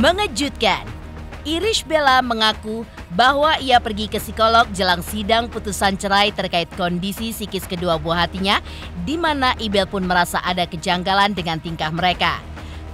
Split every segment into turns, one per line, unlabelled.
Mengejutkan, Irish Bella mengaku bahwa ia pergi ke psikolog jelang sidang putusan cerai terkait kondisi psikis kedua buah hatinya, di mana Ibel pun merasa ada kejanggalan dengan tingkah mereka.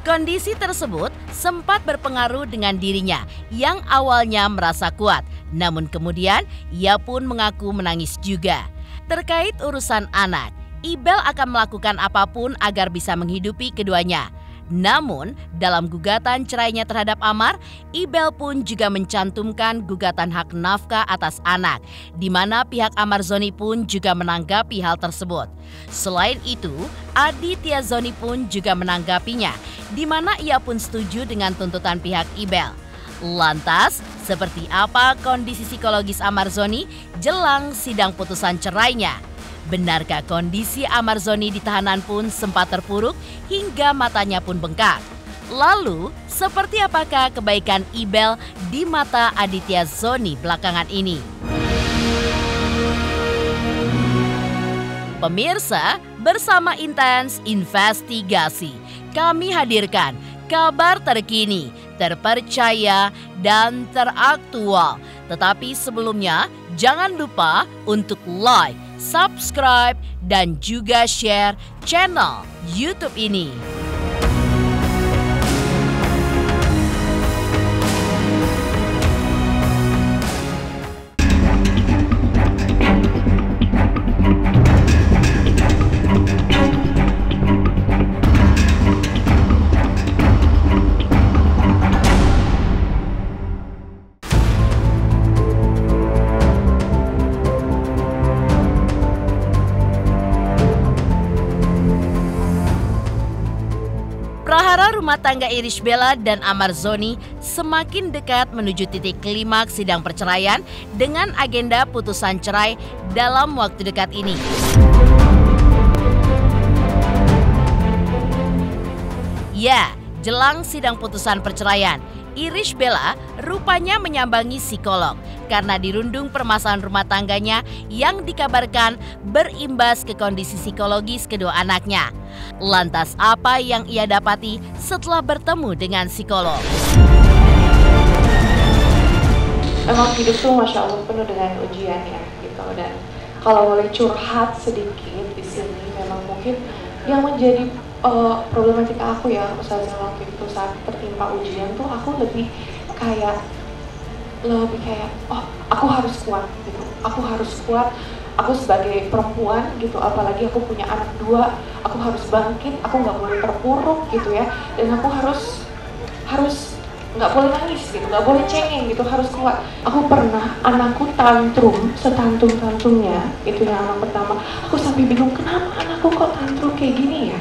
Kondisi tersebut sempat berpengaruh dengan dirinya yang awalnya merasa kuat, namun kemudian ia pun mengaku menangis juga. Terkait urusan anak, Ibel akan melakukan apapun agar bisa menghidupi keduanya. Namun, dalam gugatan cerainya terhadap Amar, Ibel pun juga mencantumkan gugatan hak nafkah atas anak, di mana pihak Amar Zoni pun juga menanggapi hal tersebut. Selain itu, Aditya Zoni pun juga menanggapinya, di mana ia pun setuju dengan tuntutan pihak Ibel. Lantas, seperti apa kondisi psikologis Amar Zoni jelang sidang putusan cerainya? Benarkah kondisi Amar Zoni di tahanan pun sempat terpuruk hingga matanya pun bengkak? Lalu, seperti apakah kebaikan Ibel di mata Aditya Zoni belakangan ini? Pemirsa, bersama Intens Investigasi, kami hadirkan kabar terkini, terpercaya, dan teraktual. Tetapi sebelumnya, jangan lupa untuk like, subscribe, dan juga share channel YouTube ini. Prahara rumah tangga Irish Bella dan Amar Zoni semakin dekat menuju titik klimaks sidang perceraian dengan agenda putusan cerai dalam waktu dekat ini. Ya, jelang sidang putusan perceraian, Irish Bella rupanya menyambangi psikolog karena dirundung permasalahan rumah tangganya yang dikabarkan berimbas ke kondisi psikologis kedua anaknya. Lantas apa yang ia dapati setelah bertemu dengan psikolog?
Emang hidup tuh Masya Allah penuh dengan ujian ya gitu, dan kalau boleh curhat sedikit di sini, memang mungkin yang menjadi problematika aku ya Ustazah waktu itu saat tertimpa ujian tuh aku lebih kayak oh aku harus kuat gitu, aku harus kuat, aku sebagai perempuan gitu, apalagi aku punya anak dua, aku harus bangkit, aku nggak boleh terpuruk gitu ya, dan aku harus nggak boleh nangis gitu, nggak boleh cengeng gitu, harus kuat. Aku pernah anakku tantrum setantum-tantumnya, itu yang anak pertama, aku sampai bingung kenapa anakku kok tantrum kayak gini ya,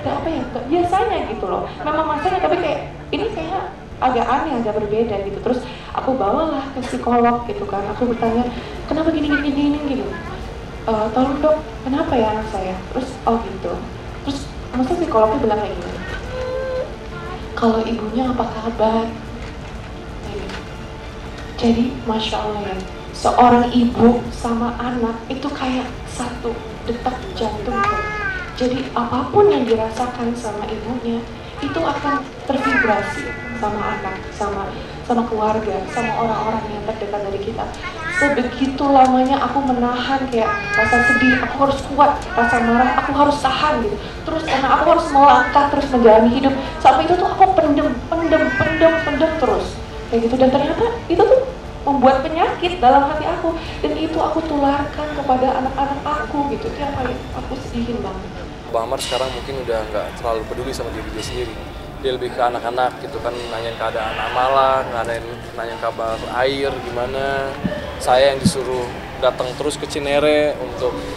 ada apa ya, biasanya gitu loh, memang masanya, tapi kayak ini kayak agak aneh, agak berbeda gitu. Terus aku bawalah ke psikolog gitu kan, aku bertanya kenapa gini, tolong dok, kenapa ya anak saya, terus oh gitu, terus maksudnya psikolognya bilang kayak gini, kalau ibunya apa kabar. Jadi Masya Allah ya, seorang ibu sama anak itu kayak satu detak jantung. Jadi apapun yang dirasakan sama ibunya itu akan tervibrasi sama anak, sama keluarga, sama orang-orang yang terdekat dari kita. Sebegitu lamanya aku menahan kayak rasa sedih, aku harus kuat, rasa marah, aku harus tahan gitu. Terus karena aku harus melangkah terus menjalani hidup, sampai itu tuh aku pendem terus kayak gitu, dan ternyata itu tuh membuat penyakit dalam hati aku, dan itu aku tularkan kepada anak-anak aku gitu. Itu yang paling aku sedihin banget.
Bang Amar sekarang mungkin udah nggak terlalu peduli sama diri dia sendiri. Dia lebih ke anak-anak gitu kan, nanyain keadaan Amala, nanyain kabar air gimana. Saya yang disuruh datang terus ke Cinere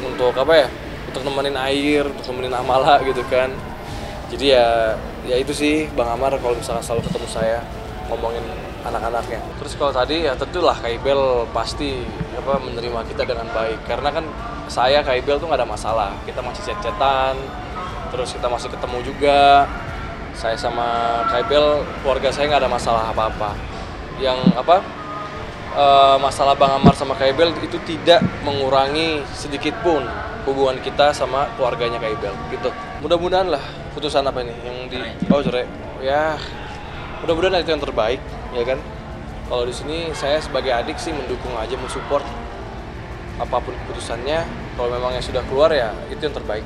untuk apa ya? Untuk nemenin air, untuk nemenin Amala gitu kan. Jadi ya itu sih Bang Amar kalau misalkan selalu ketemu saya ngomongin anak-anaknya. Terus kalau tadi ya tentulah Kak Ibel pasti menerima kita dengan baik, karena kan saya Kak Ibel tuh nggak ada masalah, kita masih chat-chatan, terus kita masih ketemu juga. Saya sama Kak Ibel, keluarga saya nggak ada masalah apa-apa. Yang masalah Bang Amar sama Kak Ibel itu tidak mengurangi sedikit pun hubungan kita sama keluarganya Kak Ibel gitu. Mudah-mudahan lah putusan apa ini yang di cerai ya, mudah-mudahan itu yang terbaik, ya kan. Kalau di sini saya sebagai adik sih mendukung aja, mensupport apapun keputusannya. Kalau memang yang sudah keluar ya itu yang terbaik.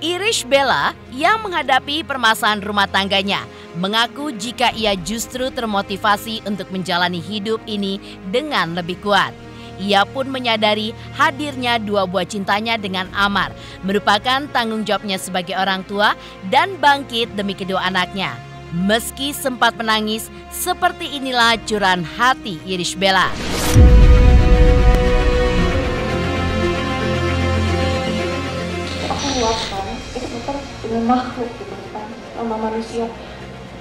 Irish Bella yang menghadapi permasalahan rumah tangganya mengaku jika ia justru termotivasi untuk menjalani hidup ini dengan lebih kuat. Ia pun menyadari hadirnya dua buah cintanya dengan Amar merupakan tanggung jawabnya sebagai orang tua dan bangkit demi kedua anaknya. Meski sempat menangis, seperti inilah curahan hati Irish Bella.
Aku luapkan, itu bukan dengan makhluk gitu kan, sama manusia.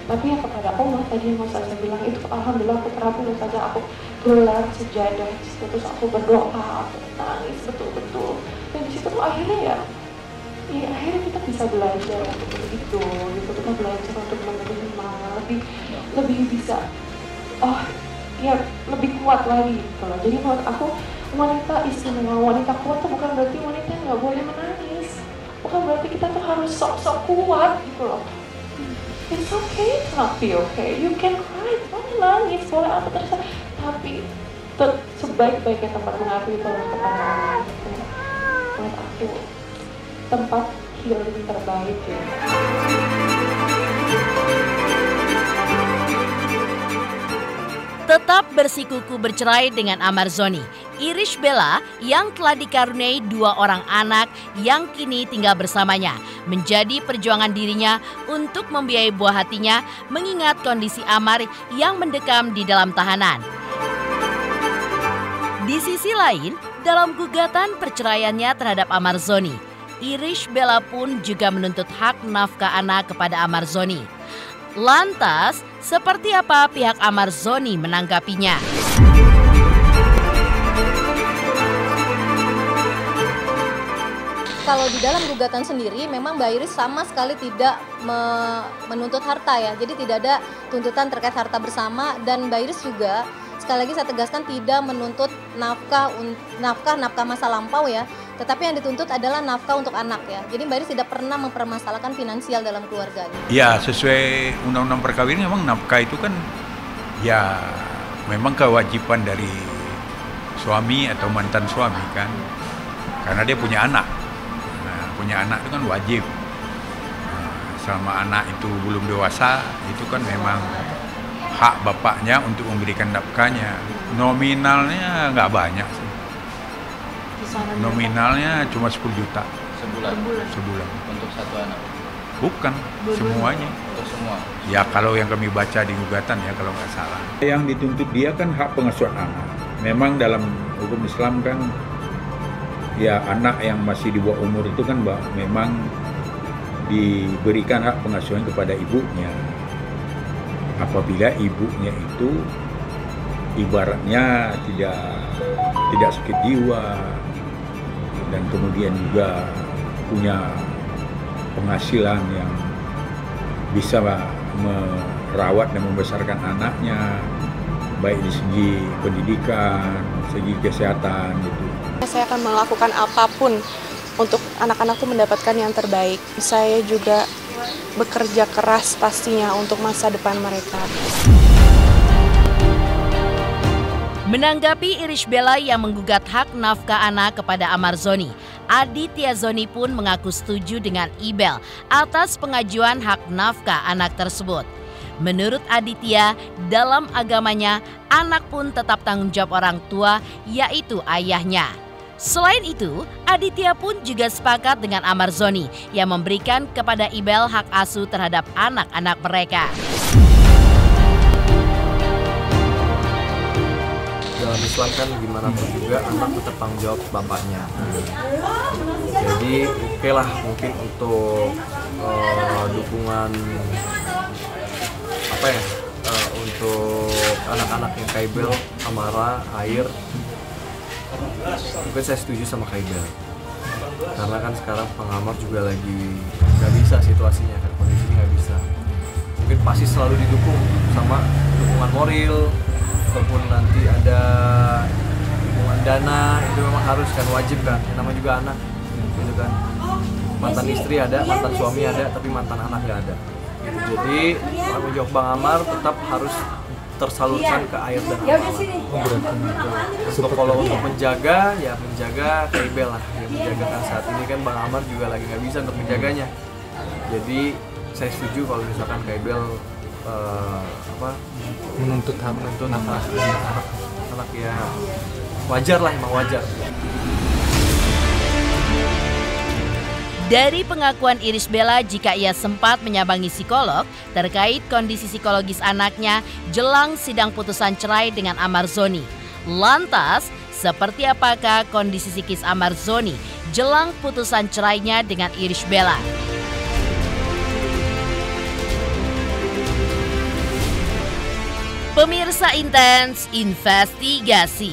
Tapi ya kepada Allah tadi yang saya bilang itu, alhamdulillah aku terapi saja, aku gelar sejadah, terus aku berdoa, aku nangis betul-betul. Dan di situ tuh akhirnya ya akhirnya kita bisa belajar untuk itu, gitu kita belajar untuk menerima lebih bisa, lebih kuat lagi gitu loh. Jadi menurut aku wanita istimewa, wanita kuat tuh bukan berarti wanita yang nggak boleh menangis, bukan berarti kita tuh harus sok-sok kuat gitu loh. It's okay to not be okay. You can cry, boleh nangis, boleh apa terserah. Tapi sebaik-baiknya tempat mengabdi itu adalah kepada Allah. Menurut aku tempat healing terbaik ya.
Tetap bersikuku bercerai dengan Amar Zoni, Irish Bella yang telah dikaruniai dua orang anak yang kini tinggal bersamanya menjadi perjuangan dirinya untuk membiayai buah hatinya mengingat kondisi Amar yang mendekam di dalam tahanan. Di sisi lain, dalam gugatan perceraiannya terhadap Amar Zoni, Irish Bella pun juga menuntut hak nafkah anak kepada Amar Zoni. Lantas, seperti apa pihak Amar Zoni menanggapinya?
Kalau di dalam gugatan sendiri memang Mbak Iris sama sekali tidak menuntut harta ya. Jadi tidak ada tuntutan terkait harta bersama, dan Mbak Iris juga sekali lagi saya tegaskan tidak menuntut nafkah masa lampau ya. Tetapi yang dituntut adalah nafkah untuk anak ya. Jadi Mbak Iris tidak pernah mempermasalahkan finansial dalam keluarga.
Ya, sesuai undang-undang perkawinan memang nafkah itu kan ya memang kewajiban dari suami atau mantan suami kan. Karena dia punya anak. Nah, punya anak itu kan wajib. Nah, selama anak itu belum dewasa, itu kan memang hak bapaknya untuk memberikan nafkahnya. Nominalnya nggak banyak sih. Nominalnya cuma 10 juta
sebulan. Untuk satu anak?
Bukan, semuanya.
Untuk semua?
Ya kalau yang kami baca di gugatan ya kalau nggak salah. Yang dituntut dia kan hak pengasuhan anak. Memang dalam hukum Islam kan ya anak yang masih di bawah umur itu kan memang diberikan hak pengasuhan kepada ibunya. Apabila ibunya itu ibaratnya tidak sakit jiwa, dan kemudian juga punya penghasilan yang bisa merawat dan membesarkan anaknya, baik di segi pendidikan, segi kesehatan gitu.
Saya akan melakukan apapun untuk anak-anak tuh mendapatkan yang terbaik. Saya juga bekerja keras pastinya untuk masa depan mereka.
Menanggapi Irish Bella yang menggugat hak nafkah anak kepada Amar Zoni, Aditya Zoni pun mengaku setuju dengan Ibel atas pengajuan hak nafkah anak tersebut. Menurut Aditya, dalam agamanya, anak pun tetap tanggung jawab orang tua, yaitu ayahnya. Selain itu, Aditya pun juga sepakat dengan Amar Zoni yang memberikan kepada Ibel hak asuh terhadap anak-anak mereka.
Dalam Islam kan gimana pun juga anak tetap tanggung jawab bapaknya. Jadi oke lah mungkin untuk dukungan untuk anak-anak yang Kaibel, Amara, Air, mungkin saya setuju sama Kaibel. Karena kan sekarang pengamar juga lagi nggak bisa situasinya kan, kondisinya nggak bisa. Mungkin pasti selalu didukung sama dukungan moral, ataupun nanti ada dukungan dana, itu memang harus kan, wajib kan, yang namanya juga anak. gitu kan. Mantan istri ada, mantan suami ada, tapi mantan anak nggak ada. Gitu. Jadi tanggung jawab Bang Amar tetap harus tersalurkan ke Air dan Amalan. Kalau untuk menjaga, ya menjaga Kaibel lah, yang menjagakan saat ini kan Bang Amar juga lagi nggak bisa untuk menjaganya. Jadi saya setuju kalau misalkan Kaibel
menuntut
anak ya wajar lah, emang wajar.
Dari pengakuan Irish Bella jika ia sempat menyambangi psikolog terkait kondisi psikologis anaknya jelang sidang putusan cerai dengan Amar Zoni. Lantas, seperti apakah kondisi psikis Amar Zoni jelang putusan cerainya dengan Irish Bella? Pemirsa Intens Investigasi,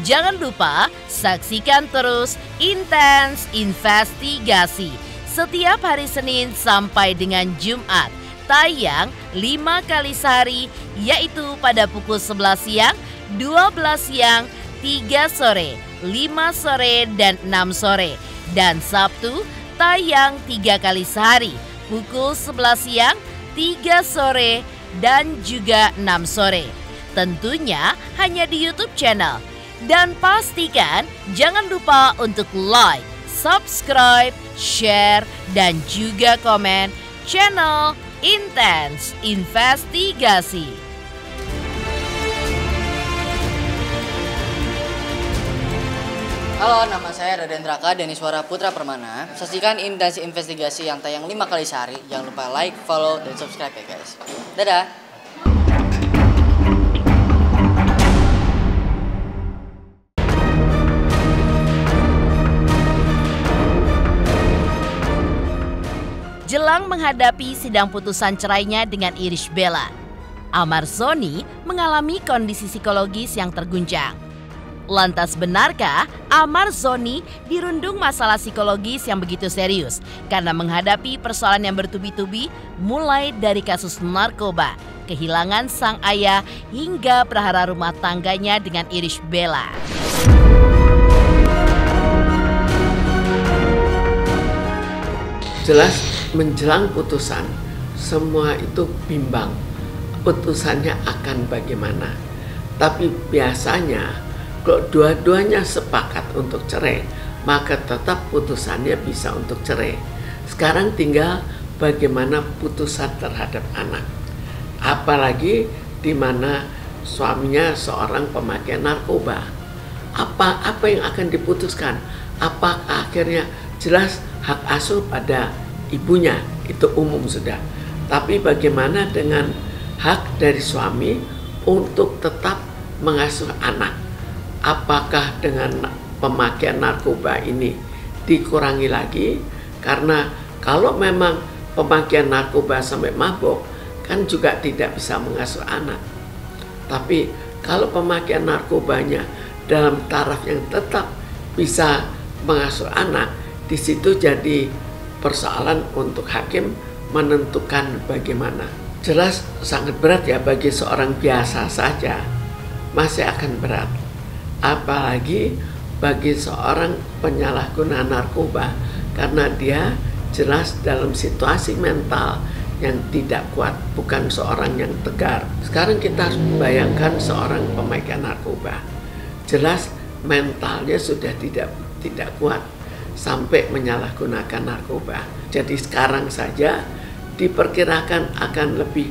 jangan lupa saksikan terus Intens Investigasi setiap hari Senin sampai dengan Jumat, tayang 5 kali sehari, yaitu pada pukul 11 siang, 12 siang, 3 sore, 5 sore, dan 6 sore. Dan Sabtu tayang 3 kali sehari, pukul 11 siang, 3 sore, dan juga 6 sore. Tentunya hanya di YouTube channel. Dan pastikan jangan lupa untuk like, subscribe, share, dan juga komen channel Intens Investigasi.
Halo, nama saya Raden Raka Deniswara Putra Permana. Saksikan Intens Investigasi yang tayang 5 kali sehari. Jangan lupa like, follow, dan subscribe ya guys. Dadah!
Jelang menghadapi sidang putusan cerainya dengan Irish Bella, Amar Zoni mengalami kondisi psikologis yang terguncang. Lantas benarkah Amar Zoni dirundung masalah psikologis yang begitu serius karena menghadapi persoalan yang bertubi-tubi, mulai dari kasus narkoba, kehilangan sang ayah, hingga prahara rumah tangganya dengan Irish Bella?
Jelas menjelang putusan semua itu bimbang, putusannya akan bagaimana. Tapi biasanya kalau dua-duanya sepakat untuk cerai, maka tetap putusannya bisa untuk cerai. Sekarang tinggal bagaimana putusan terhadap anak. Apalagi di mana suaminya seorang pemakai narkoba. Apa yang akan diputuskan? Apakah akhirnya jelas hak asuh pada ibunya, itu umum sudah. Tapi bagaimana dengan hak dari suami untuk tetap mengasuh anak? Apakah dengan pemakaian narkoba ini dikurangi lagi? Karena kalau memang pemakaian narkoba sampai mabuk, kan juga tidak bisa mengasuh anak. Tapi kalau pemakaian narkobanya dalam taraf yang tetap bisa mengasuh anak, di situ jadi persoalan untuk hakim menentukan bagaimana. Jelas sangat berat ya bagi seorang biasa saja, masih akan berat. Apalagi bagi seorang penyalahguna narkoba, karena dia jelas dalam situasi mental yang tidak kuat, bukan seorang yang tegar. Sekarang kita harus membayangkan seorang pemegang narkoba, jelas mentalnya sudah tidak kuat sampai menyalahgunakan narkoba. Jadi sekarang saja diperkirakan akan lebih,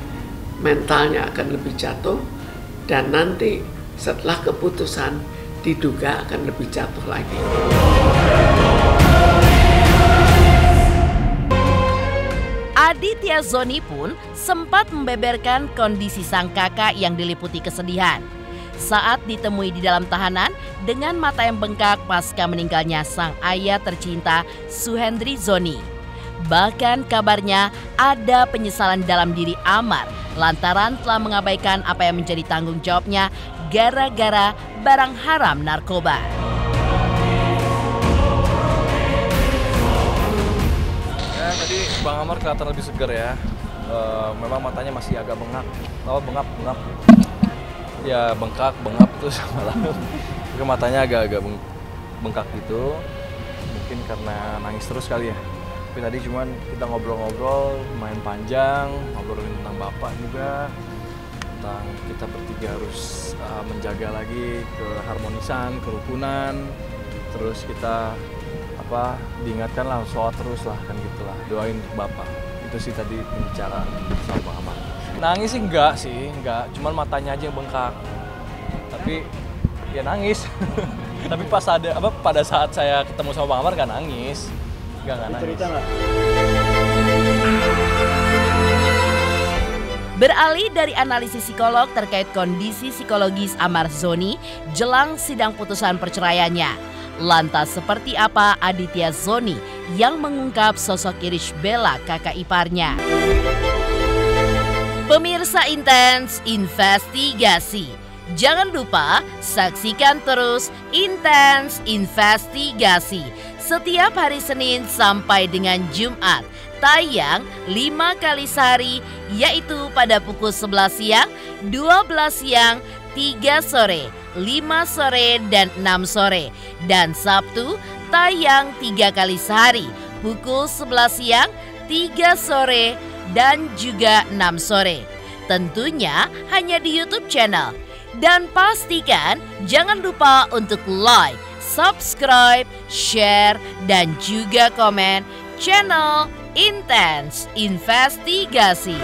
mentalnya akan lebih jatuh, dan nanti setelah keputusan diduga akan lebih jatuh lagi.
Aditya Zoni pun sempat membeberkan kondisi sang kakak yang diliputi kesedihan saat ditemui di dalam tahanan dengan mata yang bengkak pasca meninggalnya sang ayah tercinta Suhendri Zoni. Bahkan kabarnya ada penyesalan dalam diri Amar lantaran telah mengabaikan apa yang menjadi tanggung jawabnya gara-gara barang haram narkoba.
Ya, tadi Bang Amar kelihatan lebih segar ya. Memang matanya masih agak bengap. Bengap. Ya bengkak, bengap itu sama lah. Matanya agak-agak bengkak gitu. mungkin karena nangis terus kali ya. Tapi tadi cuman kita ngobrol-ngobrol, main panjang, ngobrolin tentang bapak juga, tentang kita bertiga harus menjaga lagi keharmonisan, kerukunan, terus kita diingatkan lah sholat terus lah kan gitulah, doain untuk bapak. Itu sih tadi pembicaraan sama Bang Amar. Nangis sih enggak, cuman matanya aja yang bengkak. Tapi ya nangis. Tapi pada saat saya ketemu sama Bang Amar gak nangis. Enggak nangis. Cerita nggak?
Beralih dari analisis psikolog terkait kondisi psikologis Amar Zoni jelang sidang putusan perceraiannya. Lantas seperti apa Aditya Zoni yang mengungkap sosok Irish Bella kakak iparnya? Pemirsa Intens Investigasi. Jangan lupa saksikan terus Intens Investigasi setiap hari Senin sampai dengan Jumat. Tayang 5 kali sehari, yaitu pada pukul 11 siang, 12 siang, 3 sore, 5 sore, dan 6 sore. Dan Sabtu tayang 3 kali sehari, pukul 11 siang, 3 sore, dan juga 6 sore. Tentunya hanya di YouTube channel. Dan pastikan jangan lupa untuk like, subscribe, share, dan juga komen channel Intens Investigasi.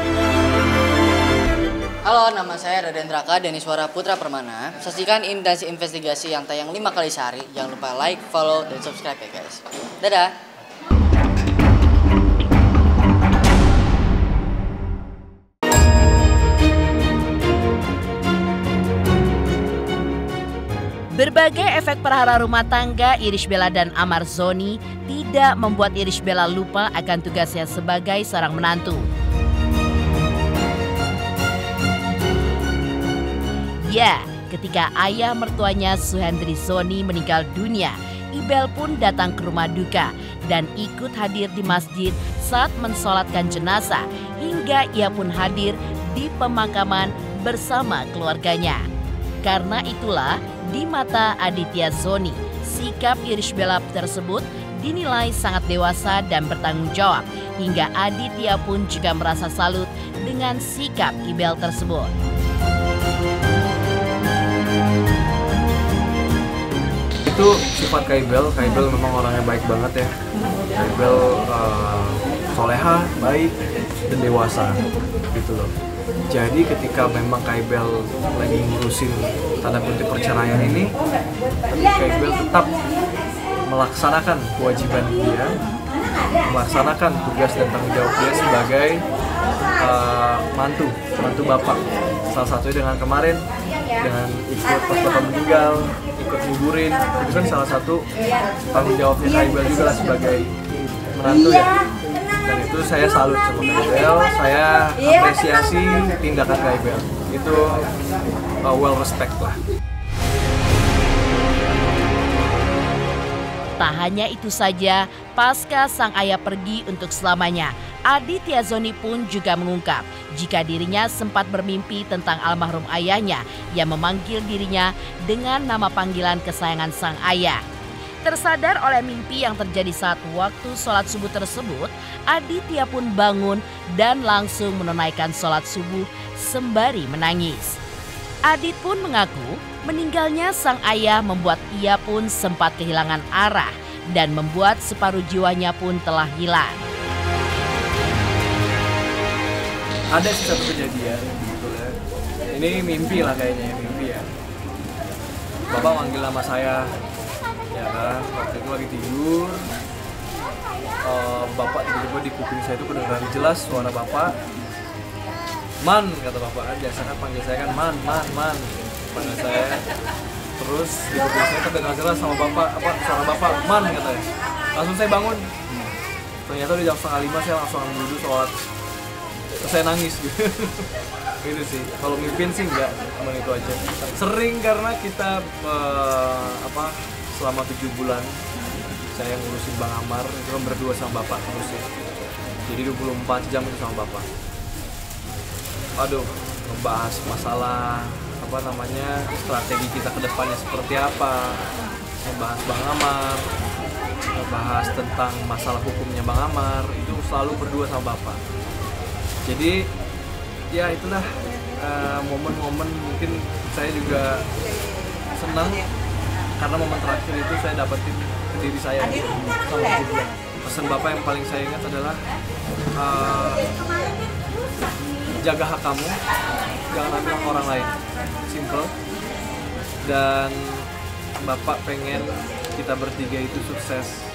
Halo, nama saya Raden Raka Deniswara Putra Permana. Saksikan Intens Investigasi yang tayang 5 kali sehari. Jangan lupa like, follow, dan subscribe ya guys. Dadah.
Berbagai efek perhara rumah tangga Irish Bella dan Amar Zoni tidak membuat Irish Bella lupa akan tugasnya sebagai seorang menantu. Ya, ketika ayah mertuanya Suhendri Zoni meninggal dunia, Ibel pun datang ke rumah duka dan ikut hadir di masjid saat mensolatkan jenazah, hingga ia pun hadir di pemakaman bersama keluarganya. Karena itulah, di mata Aditya Zoni, sikap Irish Bella tersebut dinilai sangat dewasa dan bertanggung jawab, hingga Aditya pun juga merasa salut dengan sikap Ibel tersebut.
Itu sifat Kak Ibel memang orangnya baik banget ya. Kak Ibel soleha, baik, dan dewasa gitu loh. Jadi ketika memang Kak Ibel lagi ngurusin tanda kutip perceraian ini, tapi Kak Ibel tetap melaksanakan kewajiban dia, melaksanakan tugas dan tanggung jawab dia sebagai mantu bapak. Salah satunya dengan kemarin, dengan ikut pas bapak meninggal, ikut nguburin, itu kan salah satu tanggung jawabnya Kak Ibel juga lah sebagai menantu ya. Dan itu saya salut sama Kak Ibel, saya apresiasi tindakan Kak Ibel. Itu well respect lah.
Tak hanya itu saja, pasca sang ayah pergi untuk selamanya, Aditya Zoni pun juga mengungkap jika dirinya sempat bermimpi tentang almarhum ayahnya yang memanggil dirinya dengan nama panggilan kesayangan sang ayah. Tersadar oleh mimpi yang terjadi saat waktu sholat subuh tersebut, Aditya pun bangun dan langsung menunaikan sholat subuh sembari menangis. Adit pun mengaku meninggalnya sang ayah membuat ia pun sempat kehilangan arah dan membuat separuh jiwanya pun telah hilang.
Ada sih satu kejadian gitu ya. Ini mimpi lah kayaknya, mimpi ya. Bapak manggil nama saya. Ya kan, waktu itu lagi tidur, bapak tiba-tiba di kuping saya itu kedengaran jelas suara bapak. Man, kata bapak, biasa kan panggil saya kan man, panggil saya. Terus di kuping saya terdengar jelas sama bapak, suara bapak, man katanya. Langsung saya bangun. Ternyata di jam 4:30 saya langsung duduk sholat. Terus saya nangis gitu. Gitu sih. Kalau mimpin sih enggak, cuma itu aja. Sering karena kita selama 7 bulan saya ngurusin Bang Amar, itu kan berdua sama bapak ngurusin. Jadi 24 jam itu sama bapak. Aduh, ngebahas masalah strategi kita ke depannya seperti apa, ngebahas Bang Amar, bahas tentang masalah hukumnya Bang Amar, itu selalu berdua sama Bapak. Jadi ya itulah momen-momen mungkin saya juga senang karena momen terakhir itu saya dapetin ke diri saya sama juga. Pesan Bapak yang paling saya ingat adalah jaga hak kamu, jangan ambil hak orang lain. Simple. Dan Bapak pengen kita bertiga itu sukses.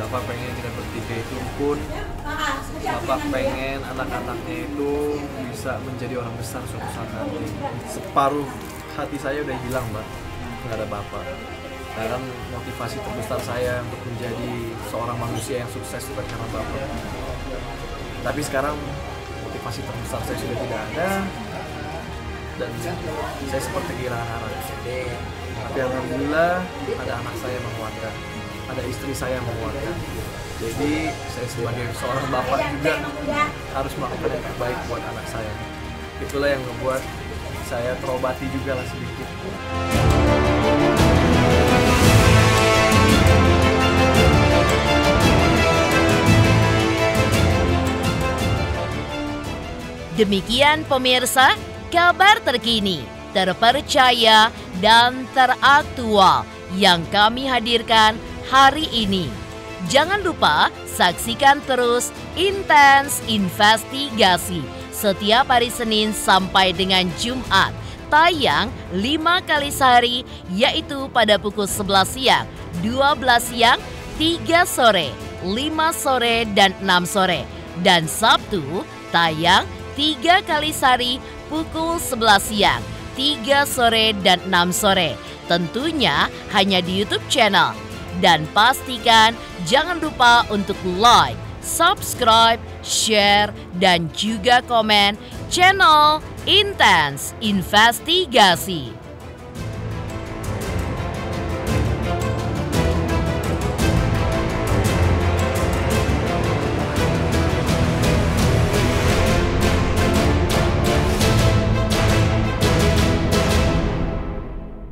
Bapak pengen kita bertiga itu rukun. Bapak pengen anak-anaknya itu bisa menjadi orang besar suatu saat nanti. Separuh hati saya udah hilang, Mbak, nggak ada Bapak. Karena motivasi terbesar saya untuk menjadi seorang manusia yang sukses itu karena Bapak. Tapi sekarang motivasi terbesar saya sudah tidak ada, dan saya seperti kehilangan anak. Tapi alhamdulillah ada anak saya menguatkan, ada istri saya menguatkan. Jadi saya sebagai seorang bapak juga harus melakukan yang terbaik buat anak saya. Itulah yang membuat saya terobati juga lah sedikit.
Demikian pemirsa, kabar terkini, terpercaya, dan teraktual yang kami hadirkan hari ini. Jangan lupa saksikan terus Intens Investigasi setiap hari Senin sampai dengan Jumat. Tayang 5 kali sehari, yaitu pada pukul 11 siang, 12 siang, 3 sore, 5 sore, dan 6 sore. Dan Sabtu tayang 3 kali sehari pukul 11 siang, 3 sore, dan 6 sore. Tentunya hanya di YouTube channel. Dan pastikan jangan lupa untuk like, subscribe, share, dan juga komen channel Intens Investigasi.